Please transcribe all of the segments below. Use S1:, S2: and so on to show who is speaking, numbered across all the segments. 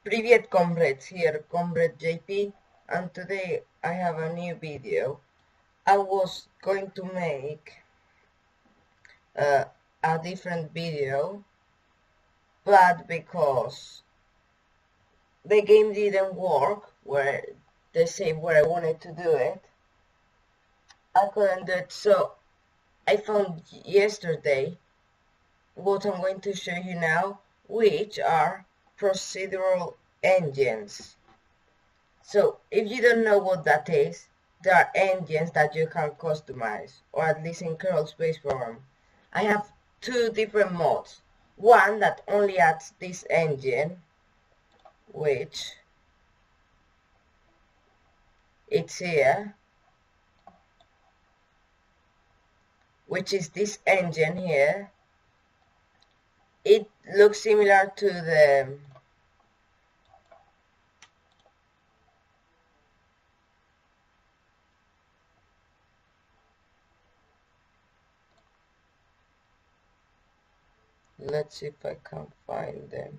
S1: Привет, comrades, here comrade JP, and today I have a new video. I was going to make a different video, but because the game didn't work where they say where I wanted to do it, I couldn't do it. So I found yesterday what I'm going to show you now, which are procedural engines. So if you don't know what that is, there are engines that you can customize, or at least in kernel space program. I have two different modes. One that only adds this engine, which it's here, which is this engine here. It looks similar to the let's see if I can find them.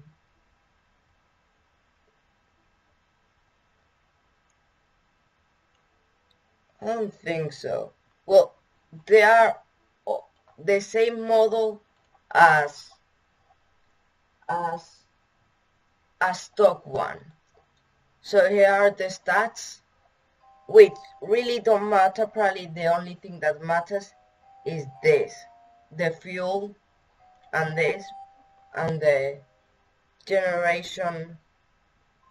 S1: I don't think so. Well, they are the same model as as a stock one. So here are the stats, which really don't matter. Probably the only thing that matters is this, the fuel, and this, and the generation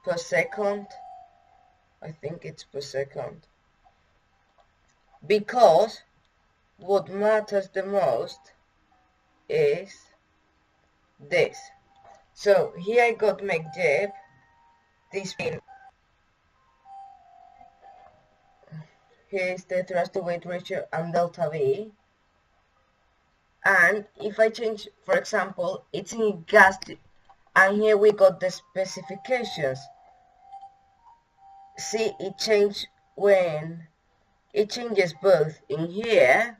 S1: per second. I think it's per second. Because what matters the most is this. So here I got McJeb, this pin. Here is the thrust to weight ratio and delta V. And if I change, for example, it's in gas, and here we got the specifications. See, it changed when it changes both in here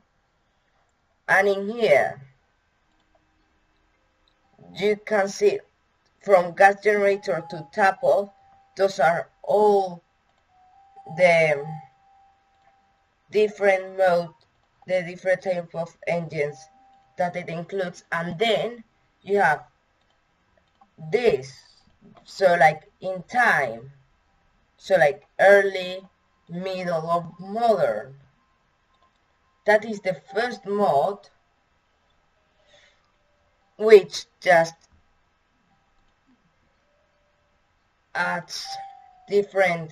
S1: and in here. You can see from gas generator to tap off, those are all the different mode, the different type of engines that it includes. And then you have this, so like in time, so like early, middle, or modern. That is the first mode, which just adds different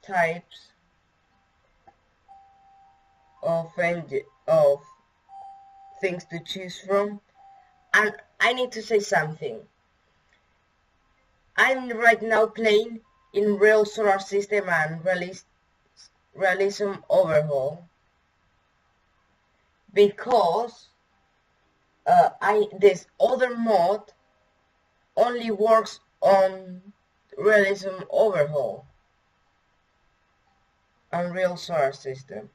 S1: types of things to choose from. And I need to say something. I'm right now playing in real solar system and realism overhaul, because this other mod only works on realism overhaul and real solar system.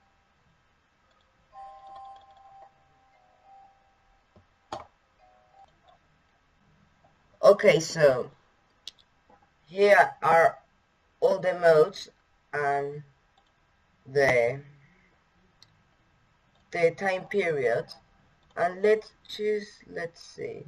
S1: Okay, so here are all the modes and the time period, and let's choose, let's see,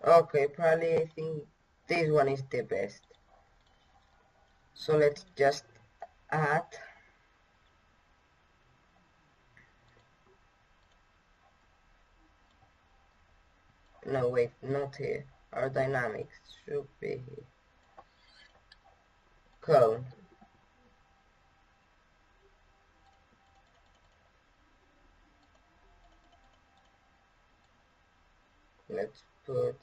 S1: okay, probably I think this one is the best. So let's just add. No, wait, not here. Our dynamics should be here. Cone. Let's put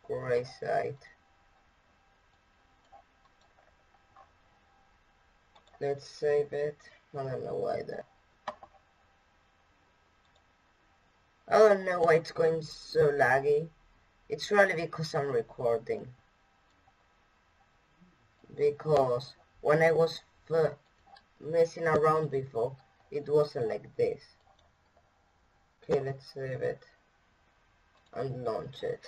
S1: gray side. Let's save it. I don't know why that. I don't know why it's going so laggy. It's really because I'm recording. Because when I was messing around before, it wasn't like this. Okay, let's save it and launch it.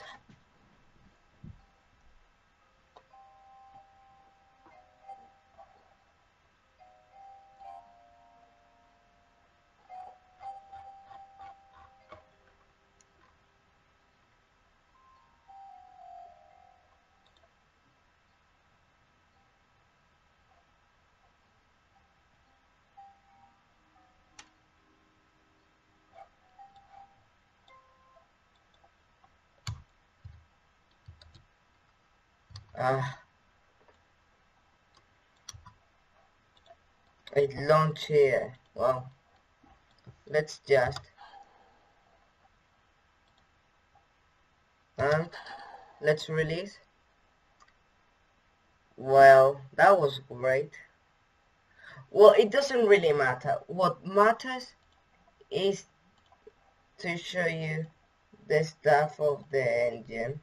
S1: It launched here. Well, let's just and let's release. Well, that was great. Well, it doesn't really matter. What matters is to show you the stuff of the engine.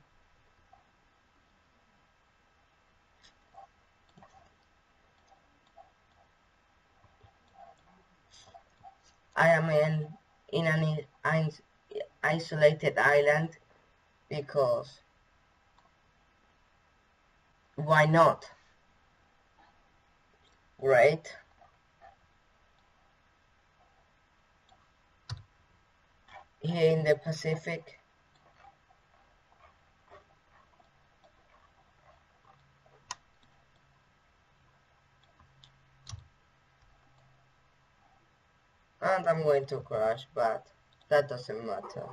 S1: I am in an isolated island because why not? Great. Here in the Pacific. And I'm going to crash, but that doesn't matter.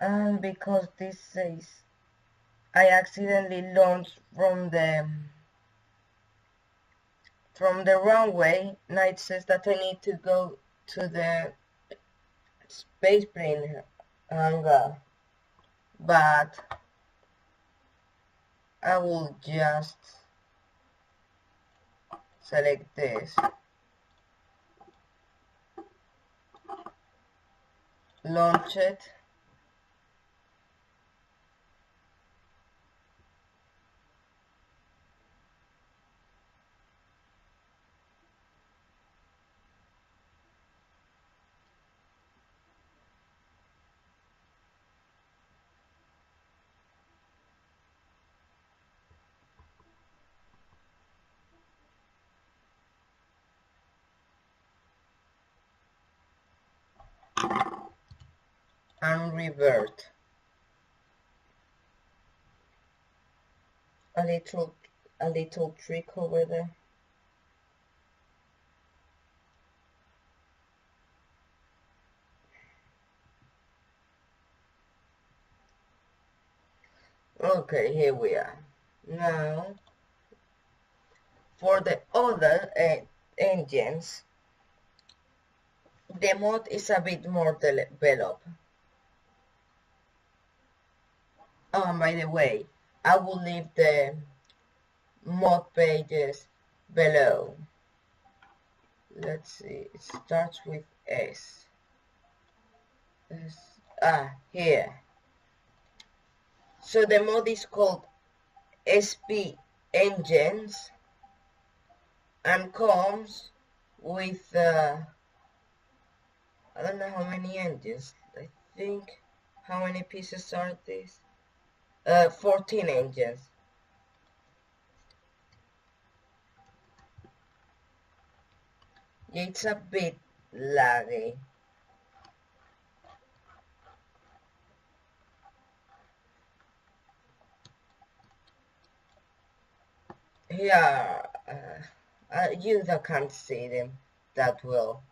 S1: And because this says I accidentally launched from the runway, now it says that I need to go to the space plane hangar, but I will just select this, launch it, and revert. A little trick over there. Okay, here we are. Now, for the other engines, the mod is a bit more developed. Oh, and by the way, I will leave the mod pages below. Let's see, it starts with S. Here. So the mod is called SP Engines and comes with I don't know how many engines. I think, how many pieces are these? 14 engines. It's a bit laggy. Here, you can't see them that well.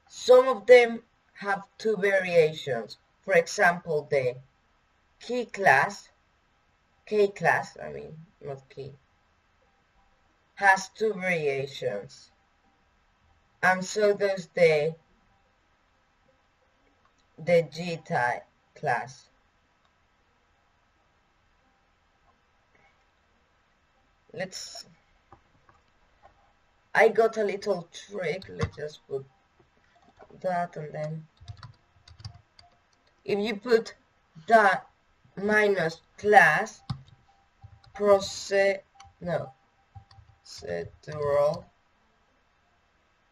S1: Some of them have two variations. For example, the K class, I mean, not key, has two variations. And so does the G type class. I got a little trick. Let's just put that, and then if you put that minus class procedural,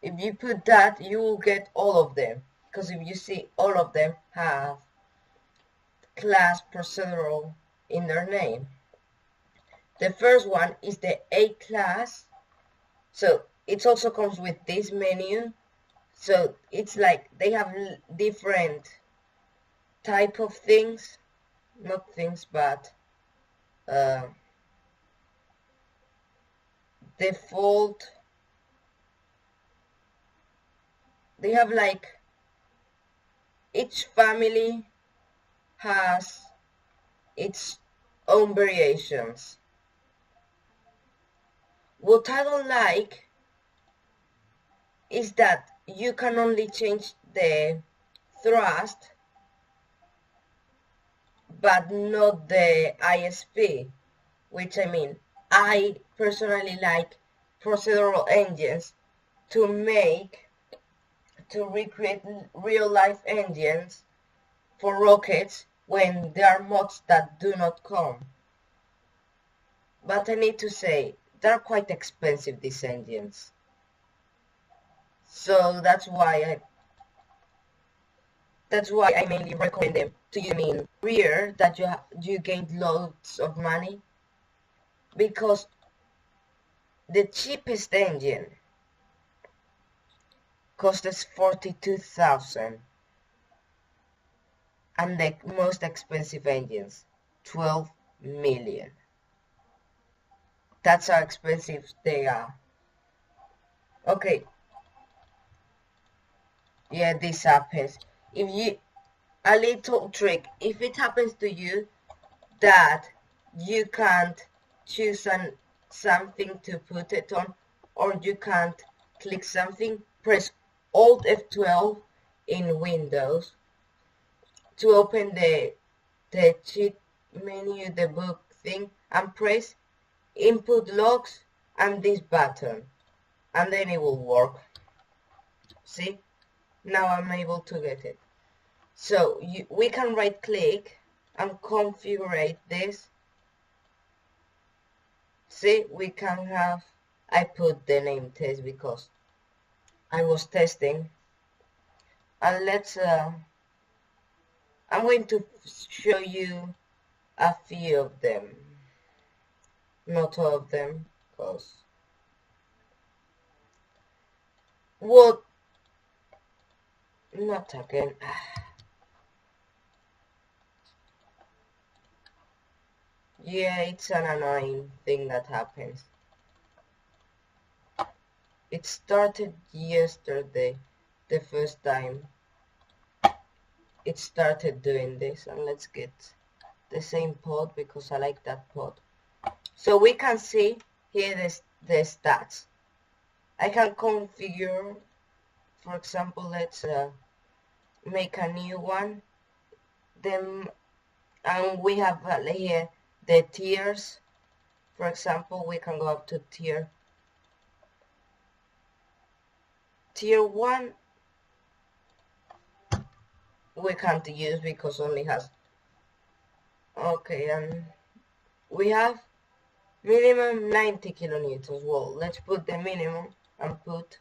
S1: if you put that, you will get all of them, because if you see, all of them have class procedural in their name. The first one is the A class, so it also comes with this menu. So it's like they have different type of things, not things, but default. They have like, each family has its own variations. What I don't like is that you can only change the thrust but not the ISP, which I mean, I personally like procedural engines to recreate real life engines for rockets when there are mods that do not come. But I need to say, they're quite expensive, these engines. So that's why I mainly recommend them to you in rear, that you gain loads of money, because the cheapest engine costs 42,000, and the most expensive engines 12 million. That's how expensive they are. Okay. Yeah, this happens. A little trick, if it happens to you that you can't choose something to put it on, or you can't click something, press Alt F12 in Windows to open the cheat menu, the book thing, and press Input Logs and this button, and then it will work. See? Now I'm able to get it. So we can right click and configure this. See, we can have, I put the name test because I was testing. And let's, I'm going to show you a few of them. Not all of them, because what, not again. Yeah, it's an annoying thing that happens. It started yesterday, the first time it started doing this, and let's get the same pod because I like that pod. So we can see here the stats. I can configure, for example, let's make a new one. Then, and we have here the tiers. For example, we can go up to tier 1. We can't use because only has, okay, and we have minimum 90 kilonewtons. Well, let's put the minimum and put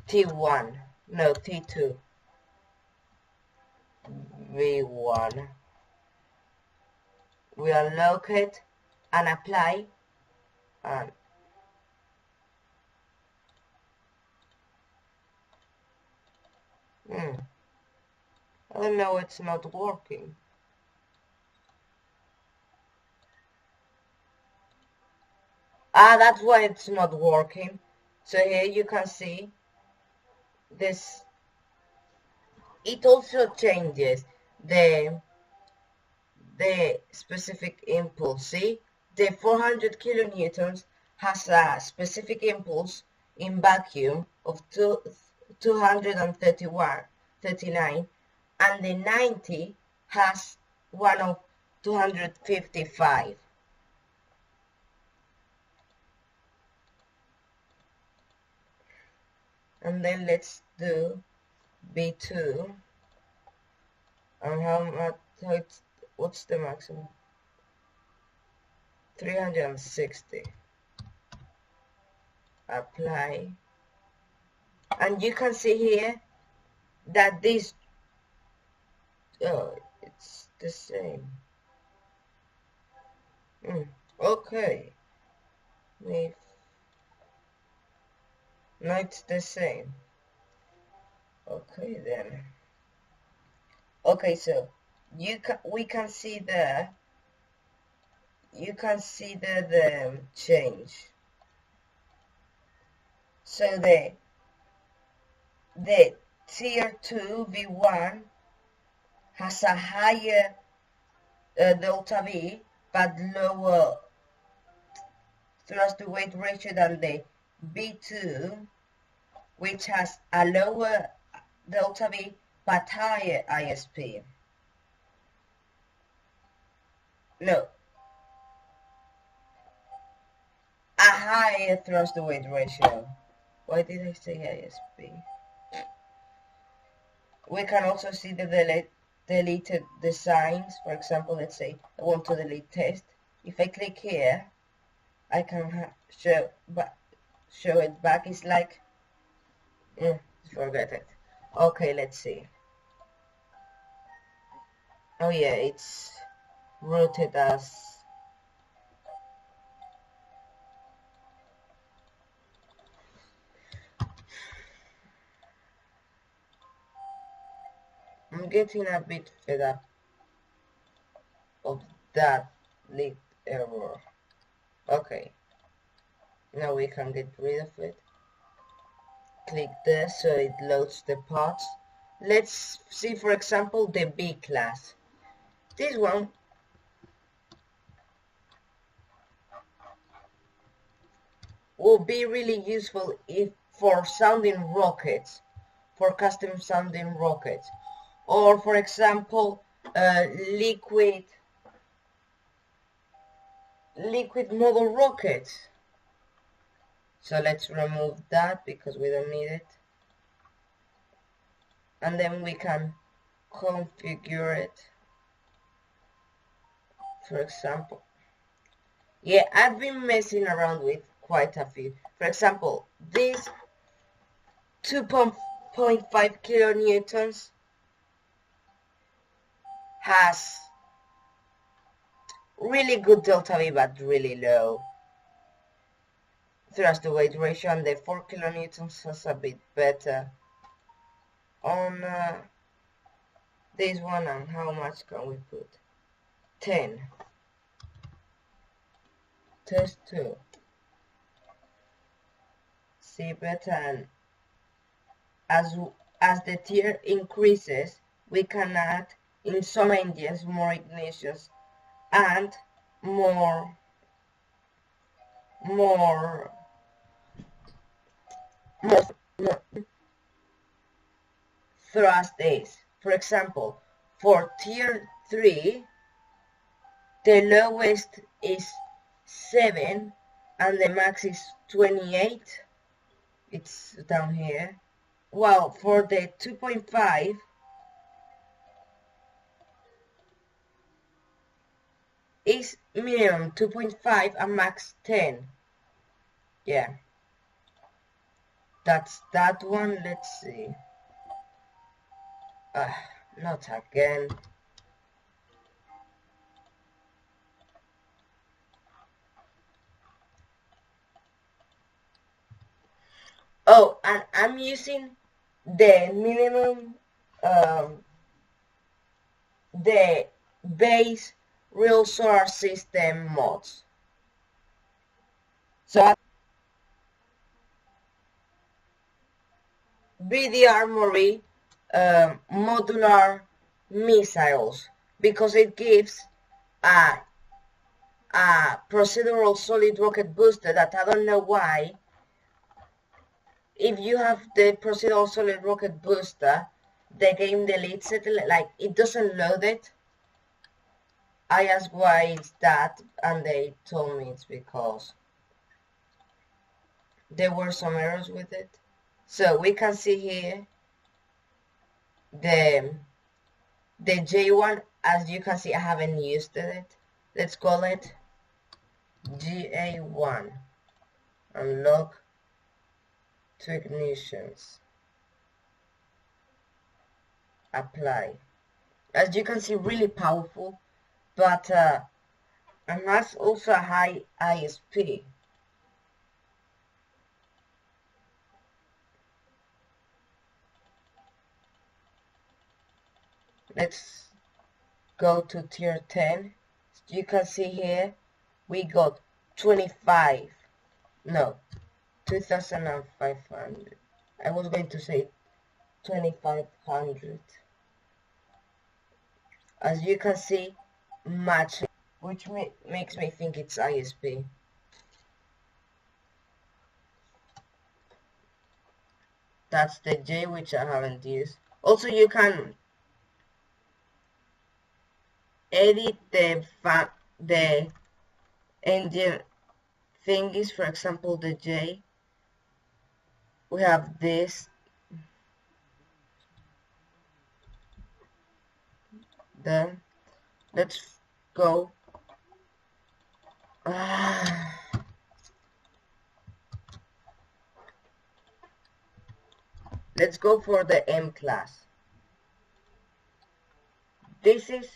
S1: T1, no, T2, V1. We unlock it and apply, and I don't know, it's not working. That's why it's not working. So here you can see this. It also changes the specific impulse. See, the 400 kilonewtons has a specific impulse in vacuum of 239, and the 90 has one of 255. And then let's do B2, and what's the maximum? 360. Apply, and you can see here that this, oh, it's the same. Okay, no, it's the same. Okay then. Okay, so we can see the change. So the tier 2 V1 has a higher delta V but lower thrust to weight ratio than the B2, which has a lower delta V but higher ISP. No, a higher thrust to weight ratio. Why did I say ISP? We can also see the deleted designs. For example, let's say I want to delete test. If I click here, I can show it back. It's like, forget it. Okay, let's see. Oh yeah, it's routed as I'm getting a bit fed up of that leaked error. Okay, now we can get rid of it. Click there so it loads the parts. Let's see, for example, the B class. This one will be really useful for sounding rockets, for custom sounding rockets, or for example liquid model rockets. So let's remove that because we don't need it, and then we can configure it. For example, yeah, I've been messing around with quite a few. For example, this 2.5 kilonewtons has really good delta V but really low thrust to weight ratio, and the 4 kilonewtons has a bit better. On this one, and how much can we put? 10. Test 2. See better, and as the tier increases, we can add in some engines more ignitions and more thrust days. For example, for tier 3, the lowest is 7 and the max is 28. It's down here. Well, for the 2.5, is minimum 2.5 and max 10. Yeah, that's that one. Let's see. Not again. Oh, and I'm using the minimum, the base real solar system mods. So BD Armory modular missiles, because it gives a procedural solid rocket booster that I don't know why. If you have the procedural solid rocket booster, the game deletes it, like it doesn't load it. I asked why it's that, and they told me it's because there were some errors with it. So we can see here the J1, as you can see, I haven't used it. Let's call it GA1. Unlock to ignitions. Apply. As you can see, really powerful, but and has also a high ISP. Let's go to tier 10. As you can see here, we got 2,500. I was going to say 2,500. As you can see, matching, which makes me think it's ISP. That's the J, which I haven't used. Also, you can edit the engine thingies. For example, the J. We have this. Then let's go. Let's go for the M class. This is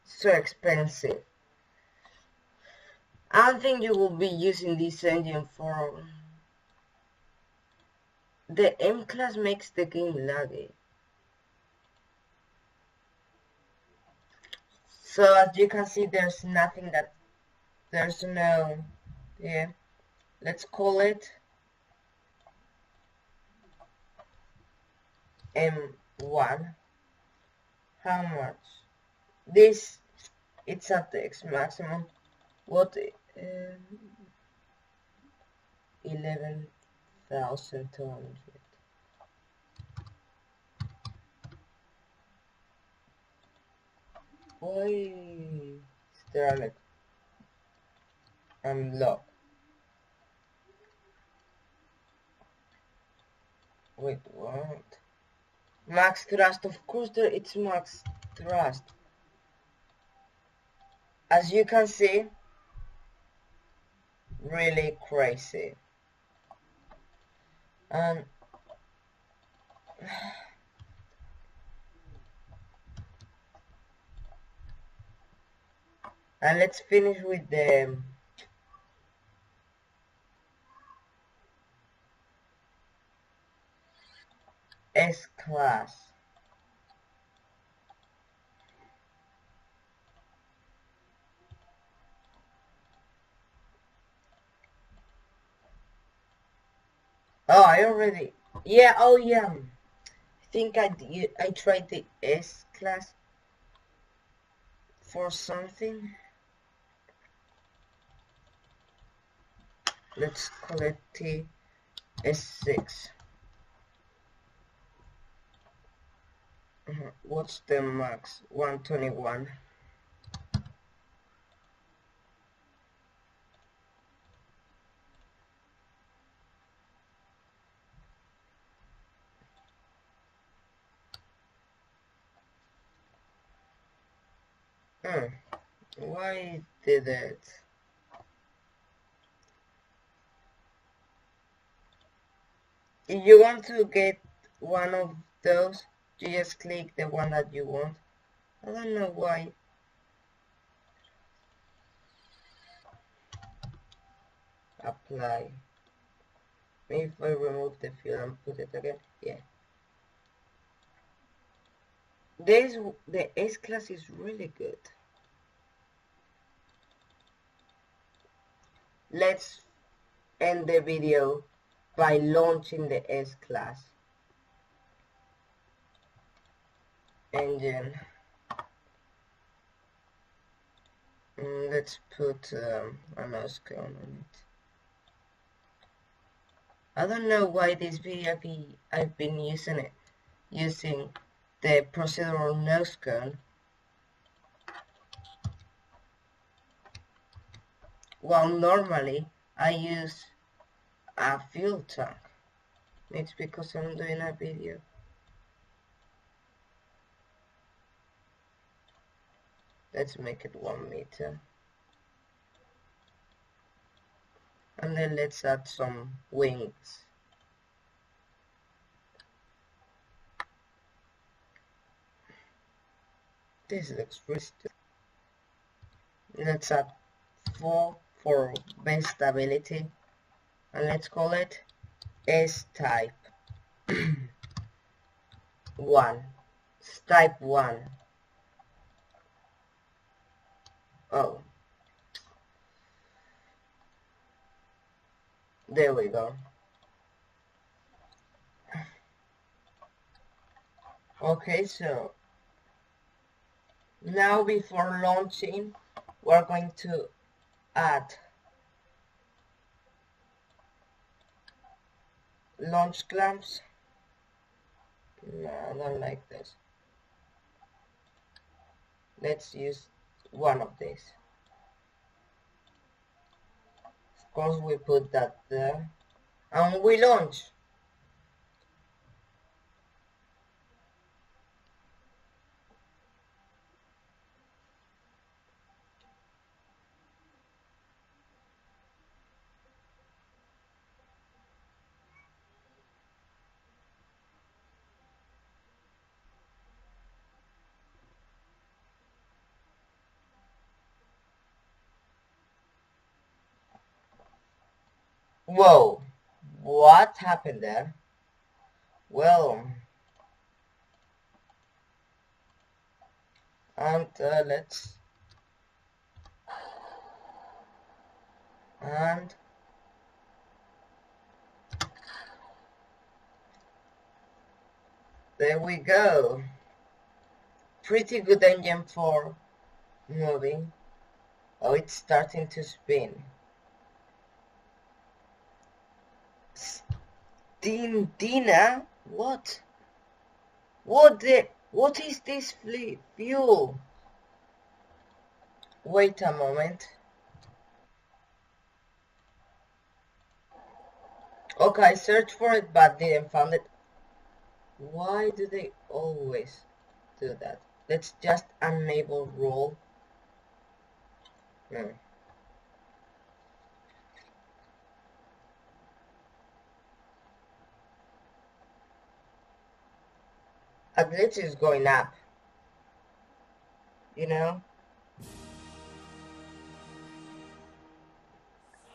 S1: so expensive. I don't think you will be using this engine for... The M class makes the game laggy. So as you can see, there's nothing that... There's no... Yeah. Let's call it M1. How much? This, it's at the X maximum. What? 11,200. Why is there like unlock? Wait, what? Max thrust, of course it's max thrust. As you can see, really crazy. And let's finish with the S class. Oh, I already... Yeah, oh yeah. I think I tried the S class for something. Let's call it TS6. What's the max? 121. Why did it? If you want to get one of those, you just click the one that you want. I don't know why. Apply. Maybe if I remove the field and put it again. Yeah. The S class is really good. Let's end the video by launching the S class engine. Let's put a mouse clone on it. I don't know why this video I've been using the procedural nose cone. Well, normally I use a fuel tank. It's because I'm doing a video. Let's make it 1 meter. And then let's add some wings. This looks pretty stupid. Let's add 4 for best stability. And let's call it S-type 1. Type 1. Oh. There we go. Okay, so now before launching, we're going to add launch clamps. No, I don't like this. Let's use one of these. Of course, we put that there, and we launch. Whoa, what happened there? Well, and let's, and there we go. Pretty good engine for moving. Oh, it's starting to spin. Dina? What? What is this fuel? Wait a moment. Okay, I searched for it but didn't find it. Why do they always do that? Let's just enable roll. At least it's going up. You know?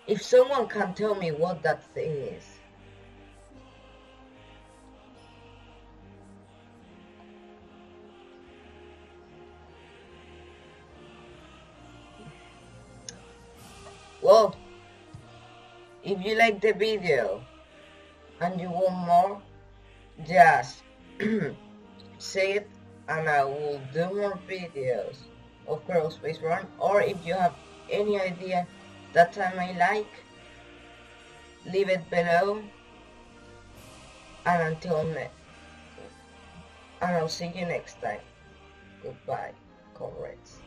S1: If someone can tell me what that thing is. Well, if you like the video and you want more, just say it and I will do more videos of Kerbal Space Run. Or if you have any idea that I may like, leave it below. And I'll see you next time. Goodbye, comrades.